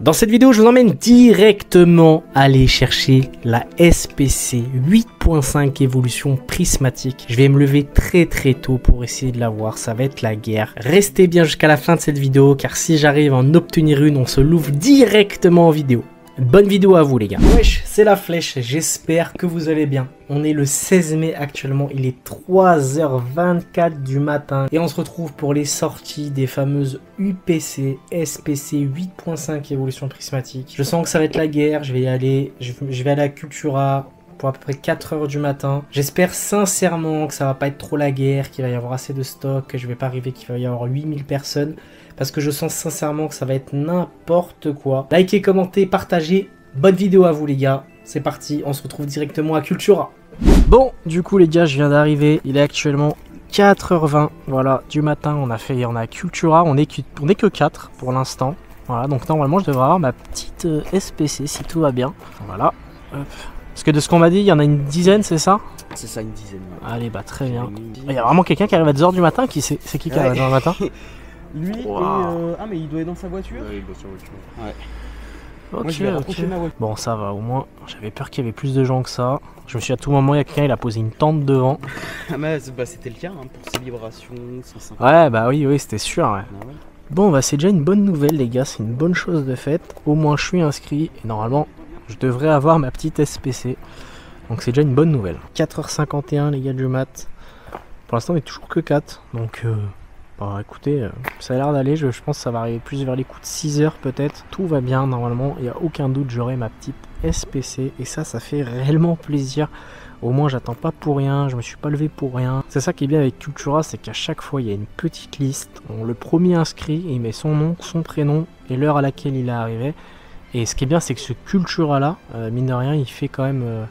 Dans cette vidéo, je vous emmène directement aller chercher la SPC 8.5 évolution prismatique. Je vais me lever très tôt pour essayer de l'avoir, ça va être la guerre. Restez bien jusqu'à la fin de cette vidéo, car si j'arrive à en obtenir une, on se l'ouvre directement en vidéo. Bonne vidéo à vous les gars. Wesh, c'est la flèche, j'espère que vous allez bien. On est le 16 mai actuellement, il est 3h24 du matin et on se retrouve pour les sorties des fameuses UPC SPC 8.5 évolution prismatique. Je sens que ça va être la guerre, je vais y aller, je vais aller à Cultura pour à peu près 4h du matin. J'espère sincèrement que ça va pas être trop la guerre, qu'il va y avoir assez de stock, que je vais pas arriver qu'il va y avoir 8000 personnes. Parce que je sens sincèrement que ça va être n'importe quoi. Likez, commentez, partagez. Bonne vidéo à vous les gars. C'est parti, on se retrouve directement à Cultura. Bon, du coup les gars, je viens d'arriver. Il est actuellement 4h20 voilà, du matin. On a Cultura. On est que 4 pour l'instant. Voilà, donc normalement je devrais avoir ma petite SPC si tout va bien. Voilà. Hop. Parce que de ce qu'on m'a dit, il y en a une dizaine, c'est ça? C'est ça, une dizaine. Allez, bah très bien. Il y a vraiment quelqu'un qui arrive à 2h du matin. C'est qui arrive à 2h du matin? Lui wow. Ah mais il doit être dans sa voiture. Ouais, il doit sa voiture. Ouais. Ok. Bon ça va, au moins j'avais peur qu'il y avait plus de gens que ça. Je me suis dit, à tout moment il y a quelqu'un, il a posé une tente devant. Ah mais bah, c'était le cas hein, pour célébration 150. Ouais bah oui c'était sûr ouais. Ah, ouais. Bon bah c'est déjà une bonne nouvelle les gars, c'est une bonne chose de faite. Au moins je suis inscrit et normalement je devrais avoir ma petite SPC. Donc c'est déjà une bonne nouvelle. 4h51 les gars du mat. Pour l'instant on est toujours que 4 donc bah écoutez, ça a l'air d'aller, je pense que ça va arriver plus vers les coups de 6h peut-être. Tout va bien normalement, il n'y a aucun doute, j'aurai ma petite SPC et ça fait réellement plaisir. Au moins j'attends pas pour rien, je me suis pas levé pour rien. C'est ça qui est bien avec Cultura, c'est qu'à chaque fois il y a une petite liste. Le premier inscrit, il met son nom, son prénom et l'heure à laquelle il est arrivé. Et ce qui est bien c'est que ce Cultura là, mine de rien, il fait quand même...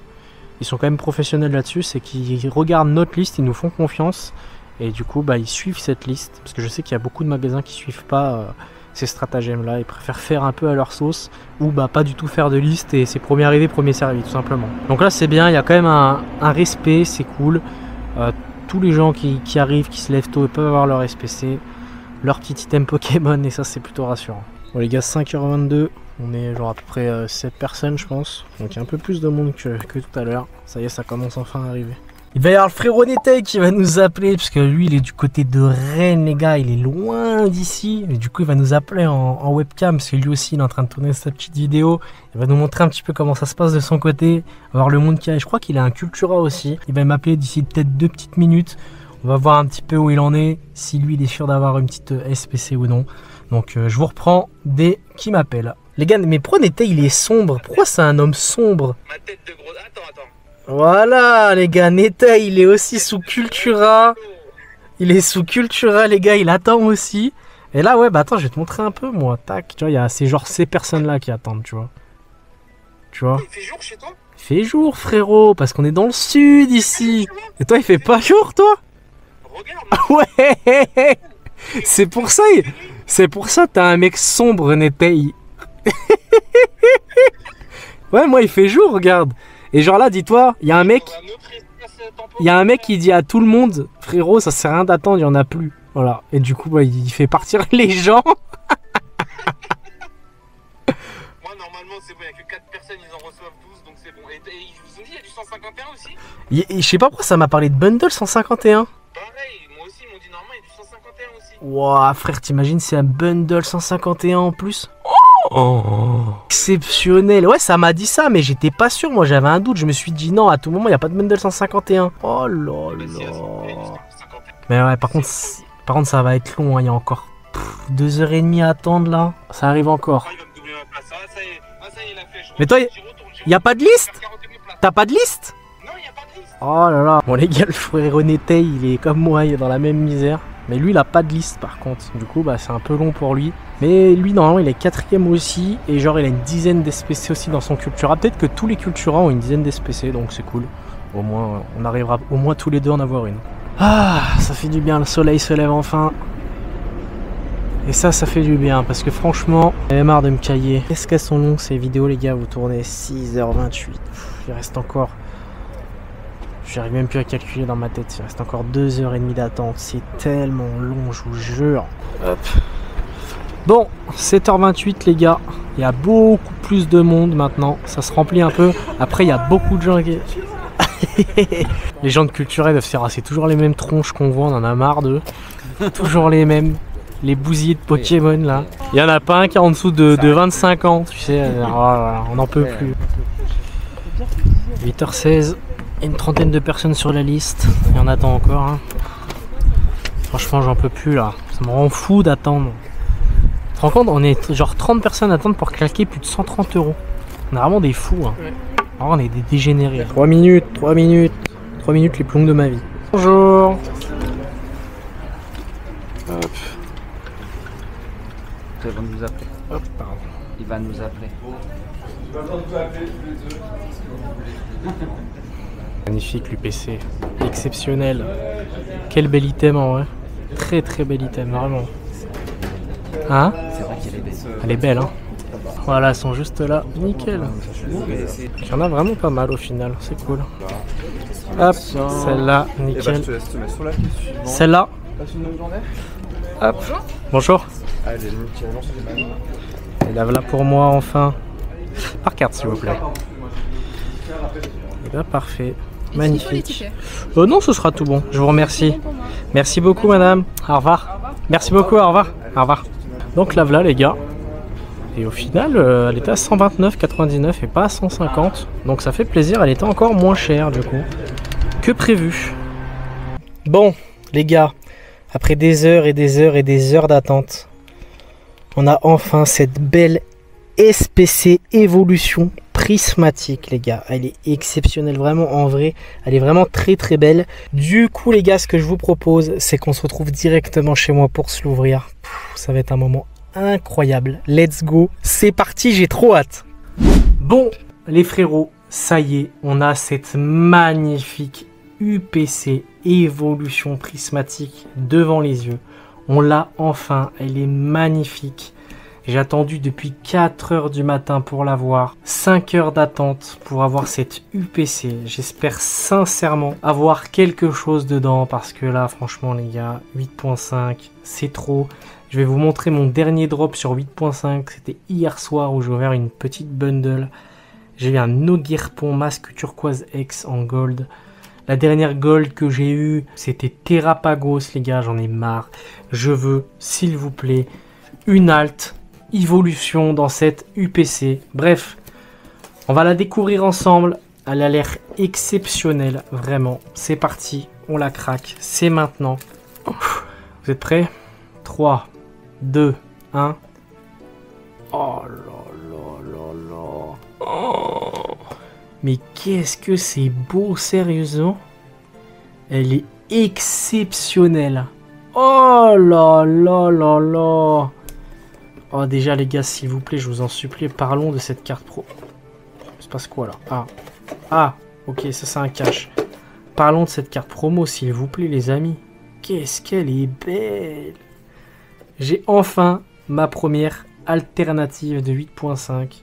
ils sont quand même professionnels là-dessus, c'est qu'ils regardent notre liste, ils nous font confiance. Et du coup, bah, ils suivent cette liste. Parce que je sais qu'il y a beaucoup de magasins qui suivent pas ces stratagèmes-là. Ils préfèrent faire un peu à leur sauce. Ou bah, pas du tout faire de liste. Et c'est premier arrivé, premier servi, tout simplement. Donc là, c'est bien. Il y a quand même un respect. C'est cool. Tous les gens qui arrivent, qui se lèvent tôt, ils peuvent avoir leur SPC. Leur petit item Pokémon. Et ça, c'est plutôt rassurant. Bon, les gars, 5h22. On est genre à peu près 7 personnes, je pense. Donc il y a un peu plus de monde que tout à l'heure. Ça y est, ça commence enfin à arriver. Il va y avoir le frérot Netei qui va nous appeler, parce que lui il est du côté de Rennes les gars, il est loin d'ici, et du coup il va nous appeler en webcam, parce que lui aussi il est en train de tourner sa petite vidéo, il va nous montrer un petit peu comment ça se passe de son côté, on va voir le monde qu'il y a, je crois qu'il a un Cultura aussi, il va m'appeler d'ici peut-être 2 petites minutes, on va voir un petit peu où il en est, si lui il est sûr d'avoir une petite SPC ou non, donc je vous reprends dès qu'il m'appelle. Les gars, mais pourquoi Netei il est sombre? Pourquoi c'est un homme sombre? Ma tête de gros... Attends. Voilà les gars, Netei il est aussi sous Cultura. Il est sous Cultura les gars, il attend aussi. Et là ouais bah attends je vais te montrer un peu moi. Tac, tu vois il y a ces personnes là qui attendent tu vois. Tu vois. Il fait jour chez toi? Il fait jour frérot, parce qu'on est dans le sud ici. Et toi il fait pas jour toi? Regarde. Ouais. C'est pour ça t'as un mec sombre Netei. Ouais moi il fait jour regarde. Et genre là, dis-toi, il y a un mec qui dit à tout le monde, frérot, ça sert à rien d'attendre, il n'y en a plus. Voilà. Et du coup, bah, il fait partir les gens. Moi, normalement, c'est bon, il n'y a que 4 personnes, ils en reçoivent 12, donc c'est bon. Et ils vous ont dit, il y a du 151 aussi? Je sais pas pourquoi ça m'a parlé de bundle 151. Pareil, moi aussi, ils m'ont dit normalement, il y a du 151 aussi. Ouah, frère, t'imagines, c'est un bundle 151 en plus? Oh, exceptionnel. Ouais ça m'a dit ça mais j'étais pas sûr, moi j'avais un doute, je me suis dit non à tout moment il n'y a pas de bundle 151. Oh là là. Mais ouais par contre ça va être long hein. Il y a encore 2h30 à attendre là. Ça arrive encore. Mais toi il n'y a pas de liste? T'as pas de liste? Non il n'y a pas de liste. Oh là là. Bon les gars le frère Netei il est comme moi, il est dans la même misère. Mais lui il a pas de liste par contre, du coup bah c'est un peu long pour lui. Mais lui normalement il est 4ème aussi, et genre il a une dizaine d'SPC aussi dans son Cultura. Peut-être que tous les Cultura ont une dizaine d'SPC, donc c'est cool. Au moins on arrivera au moins tous les deux à en avoir une. Ah ça fait du bien, le soleil se lève enfin. Et ça fait du bien, parce que franchement j'avais marre de me cailler. Qu'est-ce qu'elles sont longues ces vidéos les gars, vous tournez 6h28. Il reste encore... J'arrive même plus à calculer dans ma tête, il reste encore 2h30 d'attente, c'est tellement long, je vous jure. Hop. Bon, 7h28 les gars, Il y a beaucoup plus de monde maintenant. Ça se remplit un peu. Après, il y a beaucoup de gens qui... Les gens de culturels doivent se dire, ah, c'est toujours les mêmes tronches qu'on voit, on en a marre d'eux. Toujours les mêmes. Les bousiers de Pokémon là. Il n'y en a pas un qui est en dessous de 25 ans, tu sais. On n'en peut plus. 8h16. Une trentaine de personnes sur la liste. Il y en attend encore. Hein. Franchement, j'en peux plus là. Ça me rend fou d'attendre. Tu te rends compte, on est genre 30 personnes à attendre pour claquer plus de 130 €. On est vraiment des fous. Hein. Alors, on est des dégénérés. 3 minutes, 3 minutes. 3 minutes les plus longues de ma vie. Bonjour. Hop. Il va nous appeler. Hop, pardon. Il va nous appeler. Magnifique l'UPC. Exceptionnel. Quel bel item en vrai. Très très bel item, vraiment. Hein? C'est vrai qu'elle est belle. Elle est belle, hein? Voilà, elles sont juste là. Nickel. Il y en a vraiment pas mal au final, c'est cool. Hop, celle-là, nickel. Celle-là. Hop. Bonjour. Et là, voilà pour moi enfin. Par carte s'il vous plaît. Et là, parfait. Magnifique. Non, ce sera tout bon. Je vous remercie. Merci beaucoup, madame. Au revoir. Merci beaucoup, au revoir. Au revoir. Donc là, voilà, les gars. Et au final, elle était à 129,99 et pas à 150. Donc ça fait plaisir, elle était encore moins chère, du coup, que prévu. Bon, les gars, après des heures et des heures et des heures d'attente, on a enfin cette belle SPC Evolution prismatique, les gars. Elle est exceptionnelle, vraiment, en vrai. Elle est vraiment très très belle. Du coup, les gars, ce que je vous propose, c'est qu'on se retrouve directement chez moi pour se l'ouvrir. Ça va être un moment incroyable. Let's go. C'est parti, j'ai trop hâte. Bon, les frérots, ça y est, on a cette magnifique UPC Evolution prismatique devant les yeux. On l'a enfin, elle est magnifique. J'ai attendu depuis 4 heures du matin pour l'avoir. 5 heures d'attente pour avoir cette UPC. J'espère sincèrement avoir quelque chose dedans parce que là, franchement, les gars, 8.5, c'est trop. Je vais vous montrer mon dernier drop sur 8.5. C'était hier soir où j'ai ouvert une petite bundle. J'ai eu un Nogirpon masque turquoise X en gold. La dernière gold que j'ai eue, c'était Terrapagos, les gars, j'en ai marre. Je veux, s'il vous plaît, une alt Evolution dans cette UPC. Bref, on va la découvrir ensemble. Elle a l'air exceptionnelle, vraiment. C'est parti, on la craque. C'est maintenant. Vous êtes prêts? 3, 2, 1. Oh là là là là. Oh. Mais qu'est-ce que c'est beau, sérieusement. Elle est exceptionnelle. Oh là là là là. Oh, déjà les gars, s'il vous plaît, je vous en supplie, parlons de cette carte pro. Il se passe quoi là? Ah, ok, ça c'est un cache. Parlons de cette carte promo, s'il vous plaît, les amis. Qu'est-ce qu'elle est belle. J'ai enfin ma première alternative de 8.5.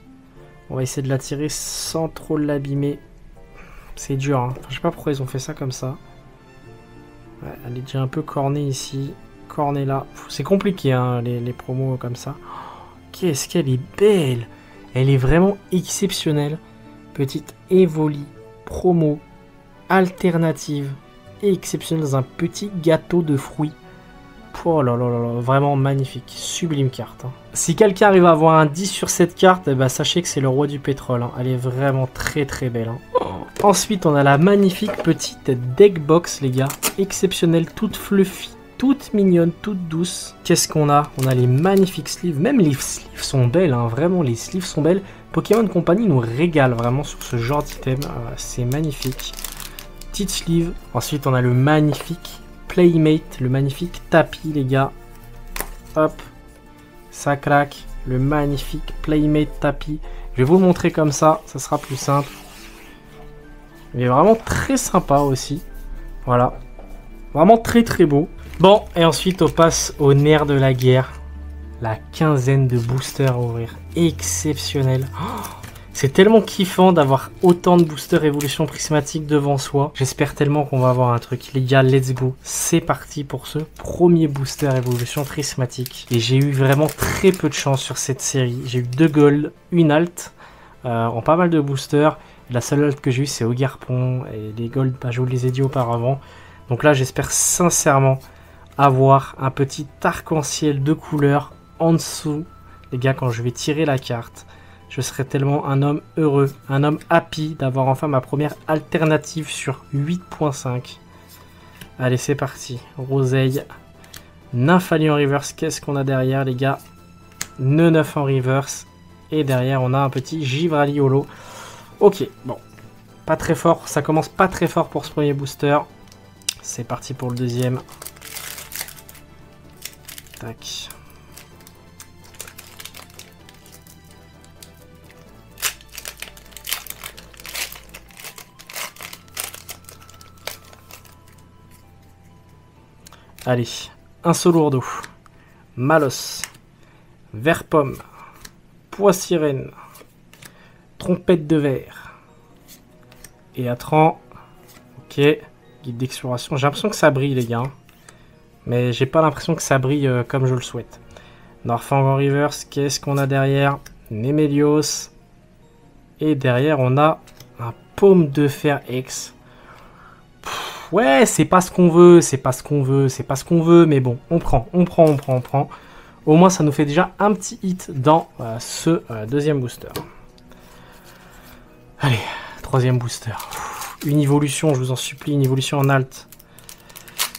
On va essayer de la tirer sans trop l'abîmer. C'est dur, hein. Enfin, je sais pas pourquoi ils ont fait ça comme ça. Ouais, elle est déjà un peu cornée ici. Cornée là. C'est compliqué, hein, les promos comme ça. Qu'est-ce qu'elle est belle. Elle est vraiment exceptionnelle. Petite Evoli promo alternative exceptionnelle dans un petit gâteau de fruits. Oh là là là là, vraiment magnifique, sublime carte. Hein. Si quelqu'un arrive à avoir un 10 sur cette carte, eh ben, sachez que c'est le roi du pétrole. Hein. Elle est vraiment très très belle. Hein. Oh. Ensuite, on a la magnifique petite deck box, les gars. Exceptionnelle, toute fluffy, toute mignonne, toute douce. Qu'est-ce qu'on a? On a les magnifiques sleeves. Même les sleeves sont belles, hein. Vraiment, les sleeves sont belles. Pokémon Company nous régale vraiment sur ce genre d'item. C'est magnifique. Petite sleeve. Ensuite, on a le magnifique Playmate, le magnifique tapis, les gars. Hop, ça craque. Le magnifique Playmate tapis. Je vais vous le montrer comme ça sera plus simple. Il est vraiment très sympa aussi. Voilà, vraiment très très beau. Bon, et ensuite on passe au nerf de la guerre. La quinzaine de boosters à ouvrir. Exceptionnel. Oh, C'est tellement kiffant d'avoir autant de boosters évolution prismatique devant soi. J'espère tellement qu'on va avoir un truc. Les gars, let's go. C'est parti pour ce premier booster évolution prismatique. Et j'ai eu vraiment très peu de chance sur cette série. J'ai eu 2 gold, une alt en pas mal de boosters. La seule alt que j'ai eu c'est au Garpon. Et les gold, bah, je vous les ai dit auparavant. Donc là, j'espère sincèrement avoir un petit arc-en-ciel de couleur en dessous. Les gars, quand je vais tirer la carte, je serai tellement un homme heureux, un homme happy d'avoir enfin ma première alternative sur 8.5. Allez, c'est parti. Roseille. Nymphali en reverse. Qu'est-ce qu'on a derrière, les gars? Nœud 9 en reverse. Et derrière, on a un petit Givrali holo. Ok, bon. Pas très fort. Ça commence pas très fort pour ce premier booster. C'est parti pour le deuxième. Tac. Allez, un Solourdo, Malos, Vert Pomme, Pois Sirène, Trompette de Verre, et Atran. Ok, guide d'exploration. J'ai l'impression que ça brille, les gars, mais j'ai pas l'impression que ça brille comme je le souhaite. Norfang en reverse, qu'est-ce qu'on a derrière? Nemelios, et derrière on a un Paume de Fer X. Ouais, c'est pas ce qu'on veut, c'est pas ce qu'on veut, c'est pas ce qu'on veut, mais bon, on prend. Au moins, ça nous fait déjà un petit hit dans ce deuxième booster. Allez, troisième booster. Une évolution, je vous en supplie, une évolution en alt.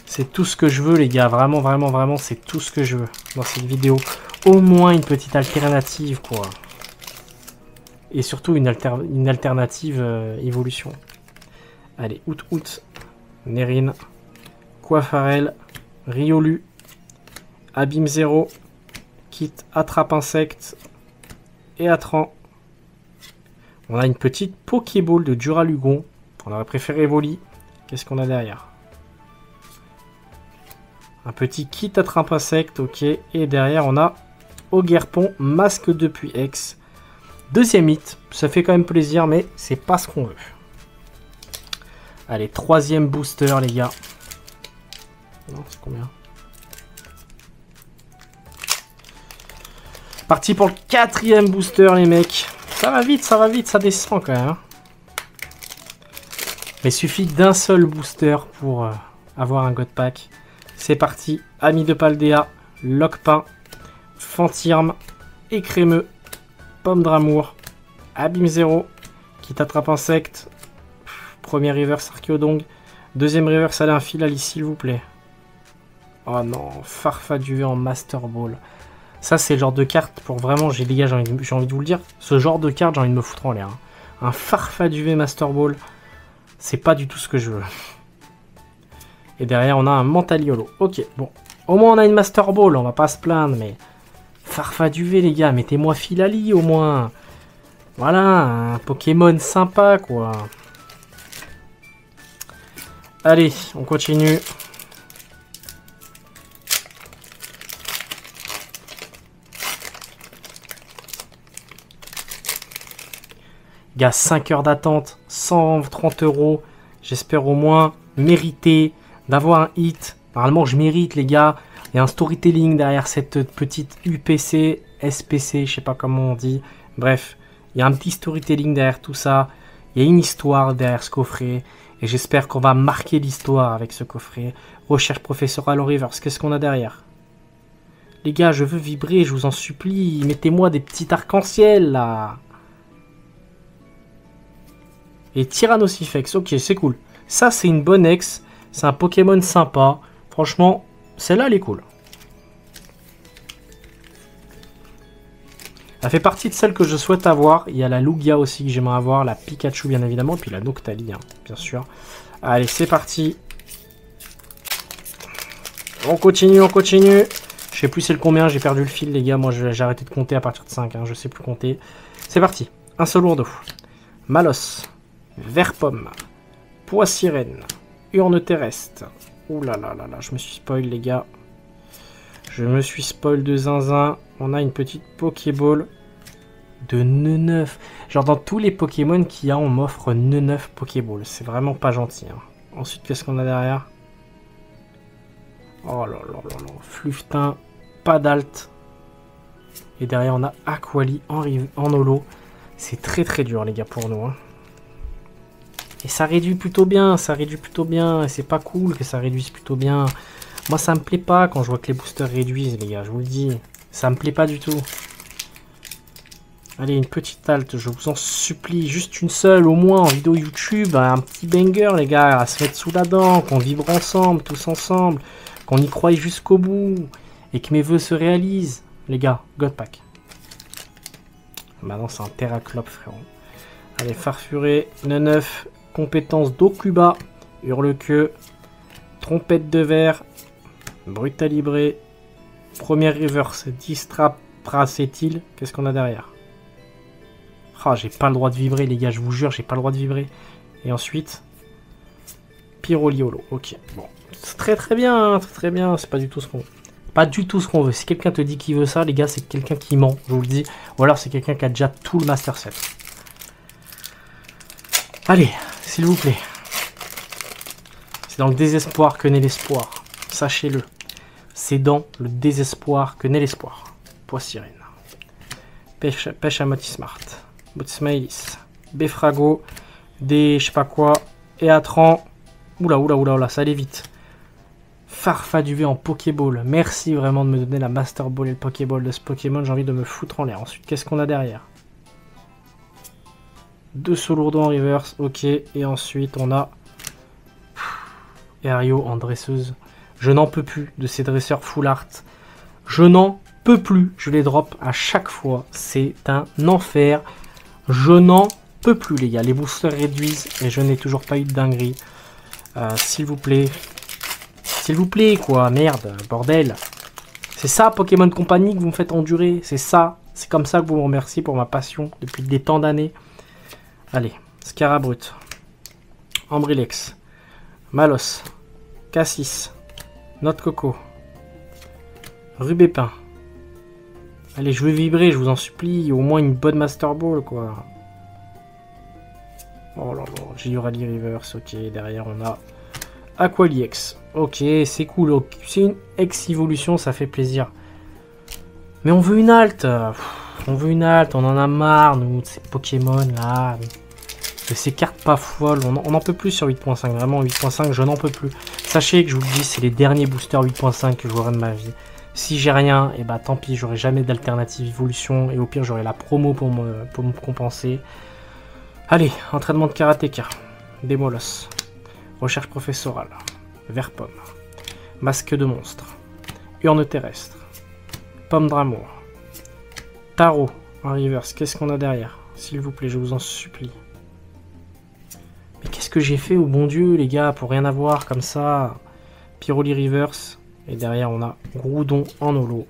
C'est tout ce que je veux, les gars, vraiment, vraiment, vraiment, c'est tout ce que je veux dans cette vidéo. Au moins une petite alternative, quoi. Et surtout une alternative évolution. Allez, août. Nérine, Coiffarel, Riolu, Abîme 0, Kit Attrape Insecte et Atran. On a une petite Pokéball de Duralugon. On aurait préféré Evoli. Qu'est-ce qu'on a derrière? Un petit Kit Attrape Insecte, ok. Et derrière, on a Ogerpon, Masque de Puits X. Deuxième hit, ça fait quand même plaisir, mais c'est pas ce qu'on veut. Allez, troisième booster, les gars. Non, c'est combien? Parti pour le quatrième booster, les mecs. Ça va vite, ça descend quand même. Hein. Mais il suffit d'un seul booster pour avoir un God Pack. C'est parti. Ami de Paldea, Loquepin, Fantirme, Écrémeux, Pomme d'Amour, Abîme 0, qui t'attrape Insecte. Premier reverse Archéodong. Deuxième reverse Alain Filali, s'il vous plaît. Oh non, Farfaduvé en Master Ball. Ça, c'est le genre de carte pour vraiment... Les gars, j'ai envie de vous le dire. Ce genre de carte, j'ai envie de me foutre en l'air. Hein. Un Farfaduvé Master Ball. C'est pas du tout ce que je veux. Et derrière, on a un Mentaliolo. Ok, bon. Au moins, on a une Master Ball. On va pas se plaindre, mais... Farfaduvé, les gars. Mettez-moi Filali, au moins. Voilà, un Pokémon sympa, quoi. Allez, on continue. Gars, 5 heures d'attente, 130 €. J'espère au moins mériter d'avoir un hit. Normalement, je mérite, les gars. Il y a un storytelling derrière cette petite UPC, SPC, je sais pas comment on dit. Bref, il y a un petit storytelling derrière tout ça. Il y a une histoire derrière ce coffret. Et j'espère qu'on va marquer l'histoire avec ce coffret. Recherche professorale en reverse. Qu'est-ce qu'on a derrière? Les gars, je veux vibrer, je vous en supplie. Mettez-moi des petits arcs-en-ciel, là. Et Tyrannosifex. Ok, c'est cool. Ça, c'est une bonne ex. C'est un Pokémon sympa. Franchement, celle-là, elle est cool. Elle fait partie de celles que je souhaite avoir. Il y a la Lugia aussi que j'aimerais avoir. La Pikachu, bien évidemment. Et puis la Noctali, hein, bien sûr. Allez, c'est parti. On continue, on continue. Je sais plus c'est le combien. J'ai perdu le fil, les gars. Moi, j'ai arrêté de compter à partir de 5. Hein, je sais plus compter. C'est parti. Un Solourdo. Malos. Vert Pomme. Pois Sirène. Urne Terrestre. Ouh là là là là. Je me suis spoil, les gars. Je me suis spoil de zinzin. On a une petite Pokéball de Neuneuff. Genre dans tous les Pokémon qu'il y a, on m'offre Neuneuff Pokéball. C'est vraiment pas gentil. Hein. Ensuite, qu'est-ce qu'on a derrière? Oh là là là là. Fluftin, pas d'alt. Et derrière, on a Aquali en holo. C'est très très dur, les gars, pour nous. Hein. Et ça réduit plutôt bien, Et c'est pas cool que ça réduise plutôt bien. Moi, ça me plaît pas quand je vois que les boosters réduisent, les gars, je vous le dis. Ça me plaît pas du tout. Allez, une petite halte, je vous en supplie. Juste une seule, au moins, en vidéo YouTube. Un petit banger, les gars, à se mettre sous la dent. Qu'on vibre ensemble, tous ensemble. Qu'on y croie jusqu'au bout. Et que mes vœux se réalisent. Les gars, God Pack. Maintenant, c'est un Terraclop, frérot. Allez, Farfuré, Neuneuff, compétence d'Okuba, Hurle-Queue, Trompette de verre, Brutalibré, première reverse, Distrapracétyle. Qu'est-ce qu'on a derrière? Ah, j'ai pas le droit de vibrer, les gars, je vous jure, j'ai pas le droit de vibrer. Et ensuite, Pyroliolo. Ok, bon. C'est très très bien, très bien. C'est pas du tout ce qu'on veut. Pas du tout ce qu'on veut. Si quelqu'un te dit qu'il veut ça, les gars, c'est quelqu'un qui ment, je vous le dis. Ou alors c'est quelqu'un qui a déjà tout le Master Set. Allez, s'il vous plaît. C'est dans le désespoir que naît l'espoir. Sachez-le. C'est dans le désespoir que naît l'espoir. Pois sirène. Pêche à Motismart. Botsmailis. Befrago. Des je sais pas quoi. Éatran. Oula, ça allait vite. Farfaduvé en Pokéball. Merci vraiment de me donner la Master Ball et le Pokéball de ce Pokémon. J'ai envie de me foutre en l'air. Ensuite, qu'est-ce qu'on a derrière? 2 Solourdo en reverse. Ok. Et ensuite, on a Aerio en dresseuse. Je n'en peux plus de ces dresseurs full art. Je n'en peux plus. Je les drop à chaque fois. C'est un enfer. Je n'en peux plus, les gars. Les boosters réduisent et je n'ai toujours pas eu de dinguerie. S'il vous plaît. S'il vous plaît, quoi. Merde, bordel. C'est ça, Pokémon Company, que vous me faites endurer. C'est ça. C'est comme ça que vous me remerciez pour ma passion depuis des temps d'années. Allez, Scarabrut. Ambrilex. Malos. Cassis. Note Coco. Rubépin. Allez, je veux vibrer, je vous en supplie. Au moins une bonne Master Ball, quoi. Oh là là, Giorali Reverse. Ok, derrière on a Aqualiex. Ok, c'est cool. C'est une ex-évolution, ça fait plaisir. Mais on veut une halte. On veut une halte, on en a marre, nous, de ces Pokémon là. De ces cartes pas folles. On n'en peut plus sur 8.5. Vraiment, 8.5, je n'en peux plus. Sachez que je vous le dis, c'est les derniers boosters 8.5 que je jouerai de ma vie. Si j'ai rien, et bah tant pis, j'aurai jamais d'alternative évolution. Et au pire, j'aurai la promo pour me compenser. Allez, entraînement de karatéka. Démolos. Recherche professorale. Vert-pomme. Masque de monstre. Urne terrestre. Pomme d'amour. Tarot. En reverse. Qu'est-ce qu'on a derrière? S'il vous plaît, je vous en supplie. Mais qu'est-ce que j'ai fait au bon Dieu, les gars, pour rien avoir comme ça? Pyroli reverse. Et derrière, on a Groudon en holo.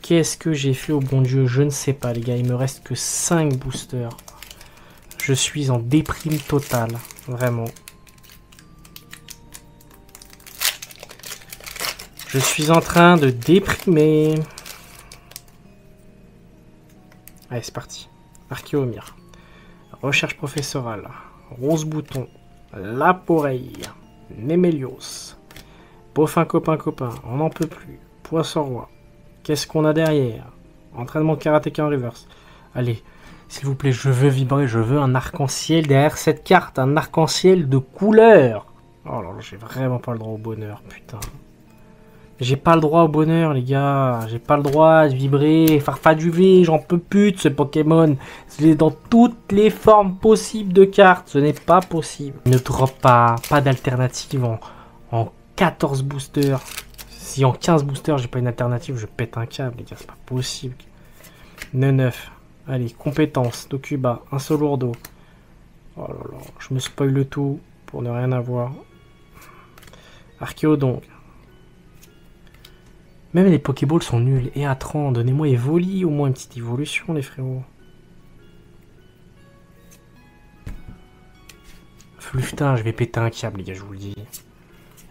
Qu'est-ce que j'ai fait au bon Dieu? Je ne sais pas, les gars. Il me reste que 5 boosters. Je suis en déprime totale. Vraiment. Je suis en train de déprimer. Allez, c'est parti. Archéomir. Recherche professorale. Rose bouton. Laporeille. Némélios. Beaufin copain. On n'en peut plus. Poisson roi. Qu'est-ce qu'on a derrière? Entraînement de karatéka en reverse. Allez, s'il vous plaît, je veux vibrer. Je veux un arc-en-ciel derrière cette carte. Un arc-en-ciel de couleur. Oh là là, j'ai vraiment pas le droit au bonheur, putain. J'ai pas le droit au bonheur, les gars. J'ai pas le droit de vibrer. Farfaduvé, j'en peux plus de ce Pokémon. C'est dans toutes les formes possibles de cartes. Ce n'est pas possible. Ne drop pas d'alternative en 14 boosters. Si en 15 boosters, j'ai pas une alternative, je pète un câble, les gars. C'est pas possible. Neuneuff. Allez, compétence. Dokuba. Un Solourdo. Oh là là. Je me spoil le tout pour ne rien avoir. Archéodon. Même les Pokéballs sont nuls. Et à 30, donnez-moi Evoli, au moins une petite évolution, les frérots. Fluftin, je vais péter un câble, les gars, je vous le dis.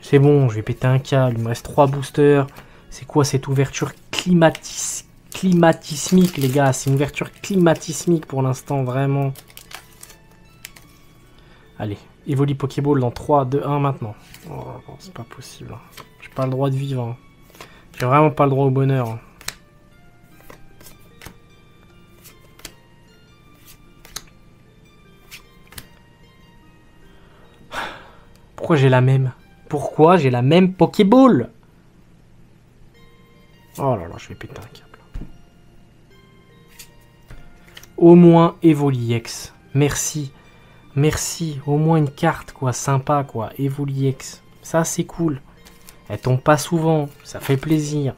C'est bon, je vais péter un câble. Il me reste 3 boosters. C'est quoi cette ouverture climatismique, les gars. C'est une ouverture climatismique pour l'instant, vraiment. Allez, Evoli Pokéball dans 3, 2, 1 maintenant. Oh, non, c'est pas possible. J'ai pas le droit de vivre. Hein. J'ai vraiment pas le droit au bonheur. Hein. Pourquoi j'ai la même? Pourquoi j'ai la même Pokéball? Oh là là, je vais péter un câble. Au moins Evoliex. Merci. Merci. Au moins une carte, quoi. Sympa, quoi. Evoliex. Ça, c'est cool. Elle tombe pas souvent. Ça fait plaisir.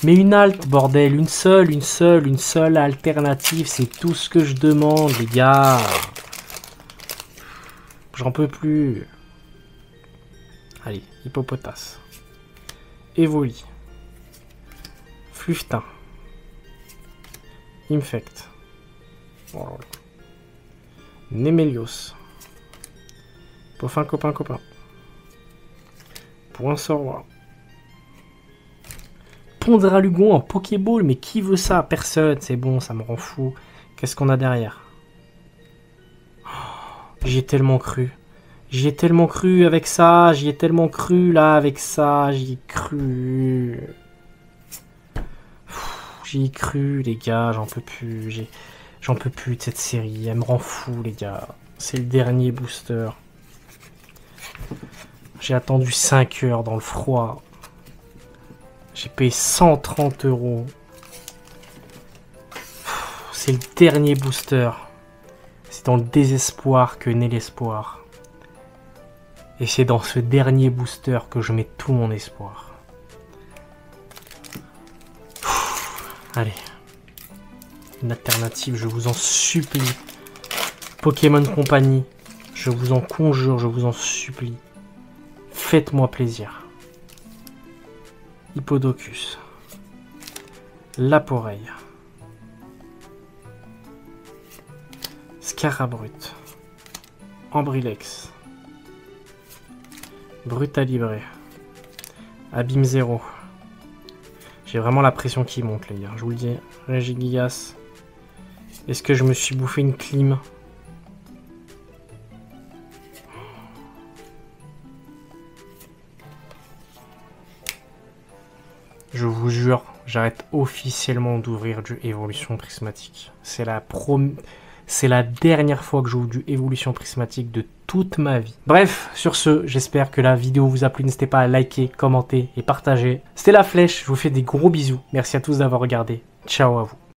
Mais une halte, bordel. Une seule alternative. C'est tout ce que je demande, les gars. J'en peux plus. Allez, Hippopotas. Evoli. Fluftin. Infect. Oh là là. Nemelios. Poffin copain. Point sort. Pondralugon en Pokéball, mais qui veut ça? Personne, c'est bon, ça me rend fou. Qu'est-ce qu'on a derrière? Oh, j'y ai tellement cru. J'y ai tellement cru avec ça, j'y ai tellement cru là avec ça, j'y ai cru. J'y ai cru les gars, j'en peux plus. J'en peux plus de cette série, elle me rend fou les gars. C'est le dernier booster. J'ai attendu 5 heures dans le froid. J'ai payé 130 €. C'est le dernier booster. C'est dans le désespoir que naît l'espoir. Et c'est dans ce dernier booster que je mets tout mon espoir. Allez. Une alternative, je vous en supplie. Pokémon Company, je vous en conjure, je vous en supplie. Faites-moi plaisir. Hippodocus. Laporeille. Scarabrut. Ambrilex. Brutalibré. Abîme 0. J'ai vraiment la pression qui monte, les gars. Je vous le dis. Régigigas. Est-ce que je me suis bouffé une clim? Je vous jure, j'arrête officiellement d'ouvrir du évolution prismatique. C'est la dernière fois que j'ouvre du évolution prismatique de toute ma vie. Bref, sur ce, j'espère que la vidéo vous a plu. N'hésitez pas à liker, commenter et partager. C'était La Flèche, je vous fais des gros bisous. Merci à tous d'avoir regardé. Ciao à vous.